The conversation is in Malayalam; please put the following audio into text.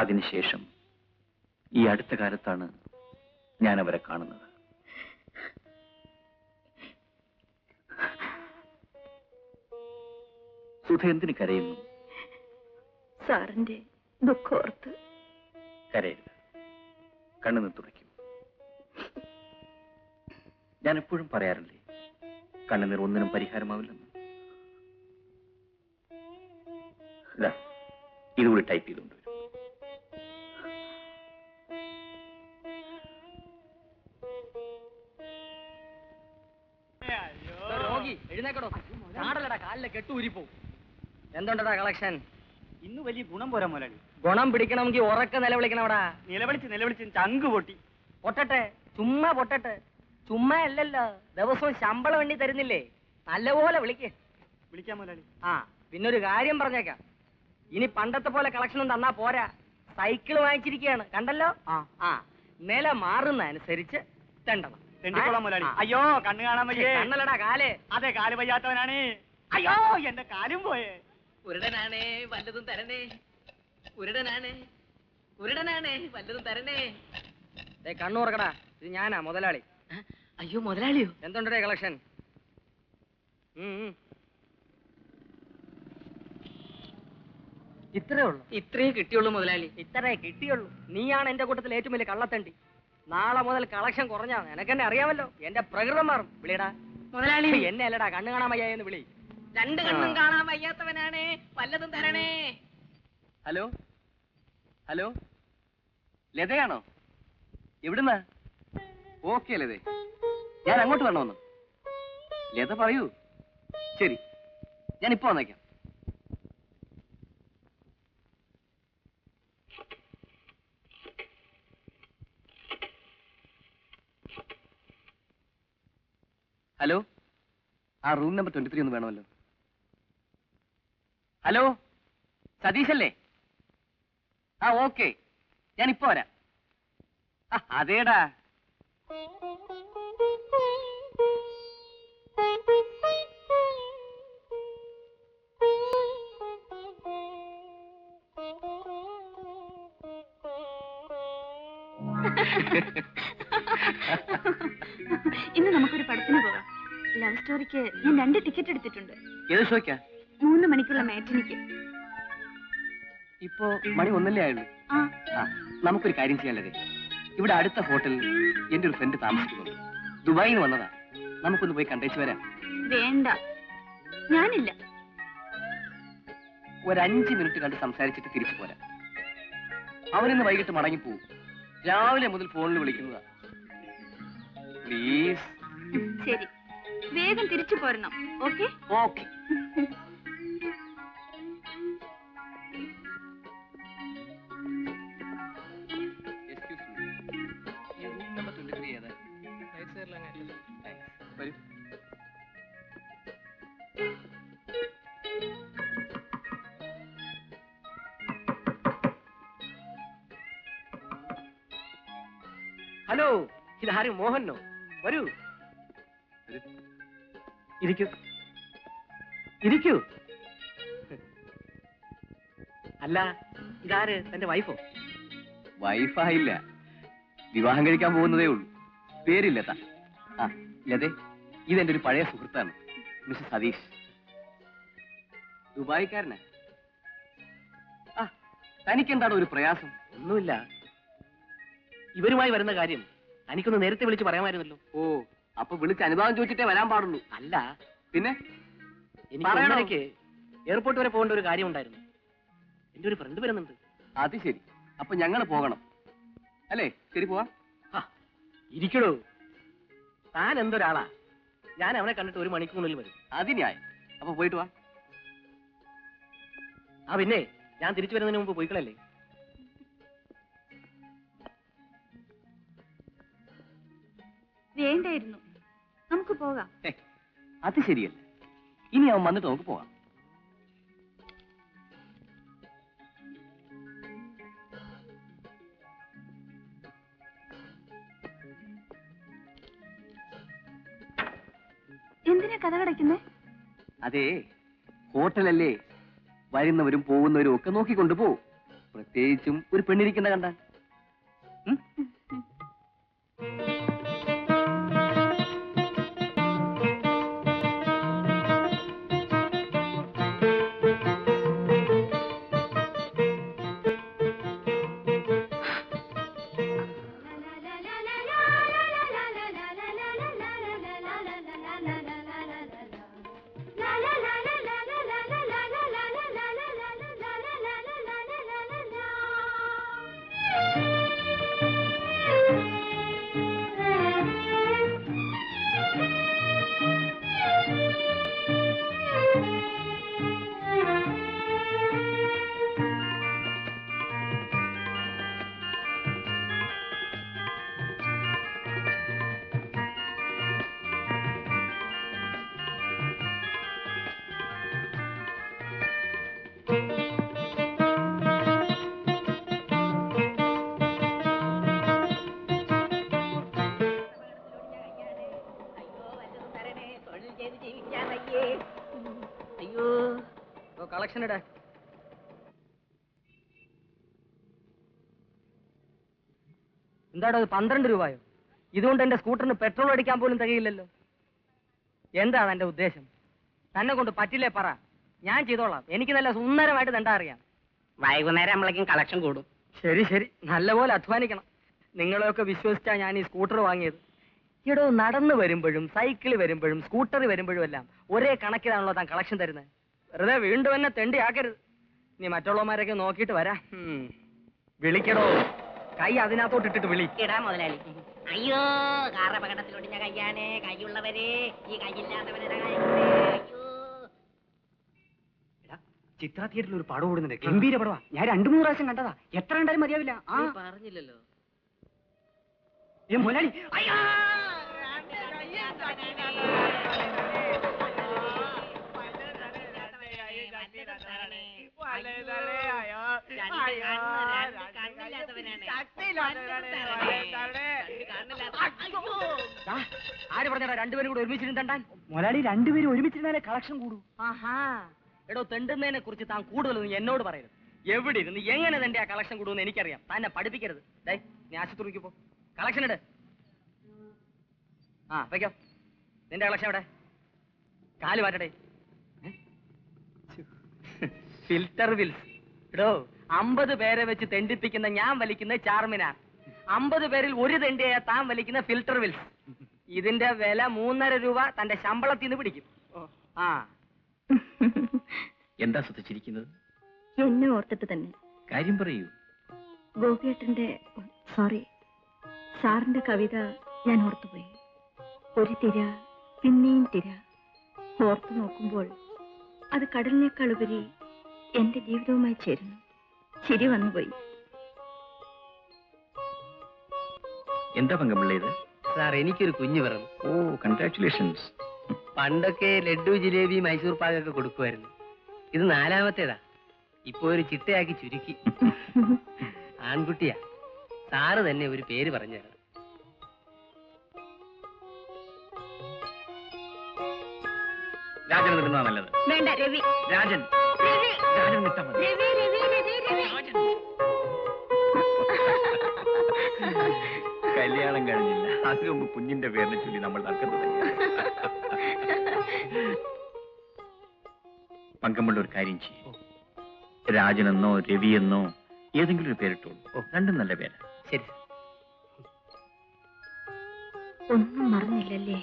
അതിനുശേഷം ഈ അടുത്ത കാലത്താണ് ഞാൻ അവരെ കാണുന്നത്. സുധ എന്തിന് കരയുന്നു? സാറിന്റെ ദുഃഖോർത്ത്. കരയരുത്, കണ്ണുനീർ തുടയ്ക്കൂ. ഞാൻ എപ്പോഴും പറയാറില്ലേ, കണ്ണുനീർ ഒന്നിനും പരിഹാരമാവില്ലെന്ന്. ഇതാ, ഇതുകൂടി ടൈപ്പ് ചെയ്തുകൊണ്ട് വരും. എഴുന്നേക്കടോ, നാടല്ലടാ, കാലിലെ കെട്ടൂരിപ്പോ. എന്തുണ്ടടാ കളക്ഷൻ? ഇന്ന് വലിയ ഗുണം പോരാ മുതലാളി. ഗുണം പിടിക്കണമെങ്കിൽ ഉറക്ക നിലവിളിക്കണവടാ. നിലവിളിച്ച് ചങ്ക് പൊട്ടി. പൊട്ടട്ടെ, ചുമ്മാ പൊട്ടട്ടെ. ചുമ്മാ അല്ലല്ലോ, ദിവസവും ശമ്പളം എണ്ണി തരുന്നില്ലേ? നല്ലപോലെ വിളിക്കാം മുതലാളി. ആ, പിന്നൊരു കാര്യം പറഞ്ഞേക്കാം. ഇനി പണ്ടത്തെ പോലെ കളക്ഷനും തന്നാ പോരാ. സൈക്കിള് വാങ്ങിച്ചിരിക്കുകയാണ്, കണ്ടല്ലോ. ആ, നില മാറുന്ന അനുസരിച്ച് തെണ്ടണം. തെണ്ടിക്കോളാം മുതലാളി. അയ്യോ, കണ്ണ് കാണാൻ വയ്യേ. കണ്ണല്ലടാ, കാല്. അതെ, കാല് വയ്യാത്തവനാണ്. അയ്യോ, എന്റെ കാലും പോയേ. ഉരുടനാണേ, വല്ലതും തരണേ. ഉരുടനാണേ വല്ലതും തരണേ. കണ്ണു തുറക്കടാ, ഇത് ഞാനാ മുതലാളി. അയ്യോ, മുതലാളിയോ? എന്തുണ്ടേ കളക്ഷൻ? ഇത്രേ ഉള്ളൂ? ഇത്രേ കിട്ടിയുള്ളൂ മുതലാളി. ഇത്രേ കിട്ടിയുള്ളൂ? നീയാണ് എന്റെ കൂട്ടത്തിൽ ഏറ്റവും വലിയ കള്ളത്തണ്ടി. നാളെ മുതൽ കളക്ഷൻ കുറഞ്ഞാ എനക്കെന്നെ അറിയാമല്ലോ. എന്റെ പ്രകൃതം മാറും. വിളിയടാ മുതലാളി. എന്നെ അല്ലടാ, കണ്ണു കാണാൻ വയ്യ എന്ന് വിളി. രണ്ട് കണ്ണും കാണാൻ വയ്യാത്തവനാണ്, വല്ലതും തരണേ. ഹലോ ഹലോ, ലതയാണോ? എവിടുന്നാ? ഓക്കെ ലതേ, ഞാൻ അങ്ങോട്ട് വരണമെന്ന്. ലത പറയൂ. ശരി, ഞാൻ ഇപ്പൊ വന്നേക്കാം. ഹലോ, ആ റൂം നമ്പർ 23 ഒന്ന് വേണമല്ലോ. ഹലോ, സതീഷല്ലേ? ആ, ഓക്കെ, ഞാൻ ഇപ്പൊ വരാം. അതേടാ. ഇന്ന് നമുക്കൊരു പടത്തിന് പോകാം. ലവ് സ്റ്റോറിക്ക് ഞാൻ 2 ടിക്കറ്റ് എടുത്തിട്ടുണ്ട്. ഏത് ഷോയ്ക്കാ? 3 മണിക്കുള്ള മാറ്റിനിക്ക്. ഇപ്പോ മണി 1 ആയുള്ളൂ. നമുക്കൊരു കാര്യം ചെയ്യാനല്ലേ, ഇവിടെ അടുത്ത ഹോട്ടലിൽ എന്റെ ഒരു ഫ്രണ്ട് താമസിക്കുന്നു. ദുബായിൽ നിന്ന് വന്നതാ. നമുക്കൊന്ന് പോയി കണ്ടേച്ചു വരാം. വേണ്ട, ഞാനില്ല. ഒരു 5 മിനിറ്റ് കണ്ട് സംസാരിച്ചിട്ട് തിരിച്ചു പോരാം. അവനിന്ന് വൈകിട്ട് മടങ്ങിപ്പോവും. രാവിലെ മുതൽ ഫോണിൽ വിളിക്കുന്നതാ. പ്ലീസ്. ശരി, വേഗം തിരിച്ചു പോരണം. Okay okay. ഹലോ, ഇതാരും മോഹനോ? വരൂ, ഇരിക്കൂ. ഇരിക്കൂ. അല്ല, ഇതാര്? തന്റെ വൈഫോ? വൈഫായില്ല, വിവാഹം കഴിക്കാൻ പോകുന്നതേ ഉള്ളൂ. പേരില്ല. ലതേ, ഇതെന്റെ ഒരു പഴയ സുഹൃത്താണ്, മിസ്റ്റർ സതീഷ്. ദുബായിക്കാരനാ. തനിക്കെന്താണ് ഒരു പ്രയാസം? ഒന്നുമില്ല. ഇവരുമായി വരുന്ന കാര്യം എനിക്കൊന്ന് നേരത്തെ വിളിച്ച് പറയാമായിരുന്നല്ലോ. ഓ, അപ്പൊ വിളിച്ച് അനുഭവം ചോദിച്ചിട്ടേ വരാൻ പാടുള്ളൂ. അല്ല, പിന്നെ എനിക്ക് എയർപോർട്ട് വരെ പോകേണ്ട ഒരു കാര്യം ഉണ്ടായിരുന്നു. എന്റെ ഒരു ഫ്രണ്ട് വരുന്നുണ്ട്. അത് ശരി, അപ്പൊ ഞങ്ങൾ പോകണം അല്ലേ? ശരി, പോവാ. ഇരിക്കടോ, താൻ എന്തൊരാളാ? ഞാൻ അവനെ കണ്ടിട്ട് 1 മണിക്കൂറിനുള്ളിൽ വരും. അതിനായി. അപ്പൊ പോയിട്ട് വാ. പിന്നെ ഞാൻ തിരിച്ചു വരുന്നതിന് മുമ്പ് പോയിക്കളല്ലേ? വേണ്ടായിരുന്നു, നമുക്ക് പോകാം. അത് ശരിയല്ല. ഇനി അവൻ വന്നിട്ട് നമുക്ക് പോവാം. എന്തിനാ കഥ കടയ്ക്കുന്നേ? അതെ, ഹോട്ടലല്ലേ, വരുന്നവരും പോകുന്നവരും ഒക്കെ നോക്കിക്കൊണ്ട് പോവും. പ്രത്യേകിച്ചും ഒരു പെണ്ണിരിക്കുന്ന കണ്ടാൽ. അയ്യോ കളക്ഷൻ ഇട. എന്താടോ 12 രൂപയോ? ഇതുകൊണ്ട് എന്റെ സ്കൂട്ടറിന് പെട്രോൾ അടിക്കാൻ പോലും തികയില്ലല്ലോ. എന്താണ് എന്റെ ഉദ്ദേശം? തന്നെ കൊണ്ട് പറ്റില്ലേ പറ, ഞാൻ ചെയ്തോളാം. എനിക്ക് നല്ല സുന്ദരമായിട്ട് തണ്ടാ അറിയാം. വൈകുന്നേരം നമ്മളേക്കും കളക്ഷൻ കൂടും. ശരി ശരി, നല്ലപോലെ അധ്വാനിക്കണം. നിങ്ങളെയൊക്കെ വിശ്വസിച്ചാ ഞാൻ ഈ സ്കൂട്ടർ വാങ്ങിയത്. ഇടോ, നടന്നു വരുമ്പോഴും സൈക്കിളിൽ വരുമ്പോഴും സ്കൂട്ടറിൽ വരുമ്പോഴും എല്ലാം ഒരേ കണക്കിലാണല്ലോ താൻ കളക്ഷൻ തരുന്നത്. വെറുതെ വീണ്ടും എന്നെ തെണ്ടി ആക്കരുത്. നീ മറ്റുള്ളവന്മാരൊക്കെ നോക്കിയിട്ട് വരാം. വിളിക്കടോ, കൈ അതിനകത്തോട്ട് ഇട്ടിട്ട് വിളി. ഇടാ മുതലാളി. അയ്യോ, കാറപകടത്തിലൊടിഞ്ഞ കയ്യാണ്. കൈയുള്ളവരെ ഈ കൈയില്ലാത്തവരുടെ അയ്യോ. ചിത്ര തിയേറ്ററിൽ ഒരു പടം ഓടുന്നുണ്ട്, ഗംഭീര പടവാ. ഞാൻ 2-3 പ്രാവശ്യം കണ്ടതാ. എത്ര കണ്ടാലും മതിയാവില്ല. പറഞ്ഞില്ലല്ലോ മുതലാളി. ആര് പറഞ്ഞാ രണ്ടുപേരും കൂടെ ഒരുമിച്ചിരുന്ന് തണ്ടാൻ? മുതലാളി, 2 പേരും ഒരുമിച്ചിരുന്നാലേ കളക്ഷൻ കൂടും. ആഹാ, എടോ, തെണ്ടുന്നതിനെ കുറിച്ച് താൻ കൂടുതലൊന്നും എന്നോട് പറയരുത്. എവിടെ ഇരുന്ന് എങ്ങനെ തന്റെ ആ കളക്ഷൻ കൂടുമെന്ന് എനിക്കറിയാം. തന്നെ പഠിപ്പിക്കരുത്. ഡേ, നീ ആശുപത്രിക്ക് പോ, കളക്ഷൻ ഇട്. ആ വെക്കോ. നിന്റെ കളക്ഷൻ എവിടെ? കാല് മാറ്റടേ. Filter Wills. എടോ, 50 പേരെ വെച്ച് തെണ്ടിപ്പിക്കുന്ന ഞാൻ വലിക്കുന്ന ചാർമിനാർ. 50 പേരിൽ ഒരു തെണ്ടിയായ താൻ വലിക്കുന്ന ഫിൽറ്റർ വിൽസ്. ഇതിന്റെ വില 3.5 രൂപ തന്റെ ശമ്പളത്തിൽ നിന്ന് പിടിക്കും. ആ, എന്താ ശ്രദ്ധിച്ചിരിക്കുന്നത്? എന്നെ ഓർത്തിട്ട് തന്നെ. കാര്യം പറയൂ. ഗോപിയേട്ടന്റെ സോറി, സാറിന്റെ കവിത ഞാൻ ഓർത്തുപോയി. ഒരു തിര, പിന്നെയും തിര. ഓർത്തു നോക്കുമ്പോൾ അത് കടലിനേക്കാൾ ഉപരി എന്റെ ജീവിതവുമായി ചേരുന്നു. ചിരി വന്നുപോയി. എന്താ പങ്കമുള്ള ഇത്? സാർ, എനിക്കൊരു കുഞ്ഞു പിറന്നു. ഓ, കൺഗ്രാറ്റുലേഷൻസ്. പണ്ടൊക്കെ ലഡ്ഡു, ജിലേബി, മൈസൂർ പാകൊക്കെ കൊടുക്കുമായിരുന്നു. ഇത് 4ാമത്തേതാ. ഇപ്പൊ ഒരു ചിട്ടയാക്കി ചുരുക്കി. ആൺകുട്ടിയാ. സാറ് തന്നെ ഒരു പേര് പറഞ്ഞു തരണം. രാജൻ നിൽക്കുന്നതാ നല്ലത്. വേണ്ട, രവി. രാജൻ, രവി, രാജൻ നിൽത്താ മതി. രവി, രവി, രവി, രവി. കല്യാണം കഴിഞ്ഞില്ല, അതിനു മുമ്പ് കുഞ്ഞിന്റെ പേരിനെ ചൊല്ലി നമ്മൾ തർക്കം തുടങ്ങി. പങ്കമുള്ള ഒരു കാര്യം ചെയ്യും. രാജനെന്നോ രവിയെന്നോ ഏതെങ്കിലും ഒരു പേരിട്ടോളൂ. രണ്ടും നല്ല പേര്. ശരി. ഒന്നും മറന്നില്ലല്ലേ?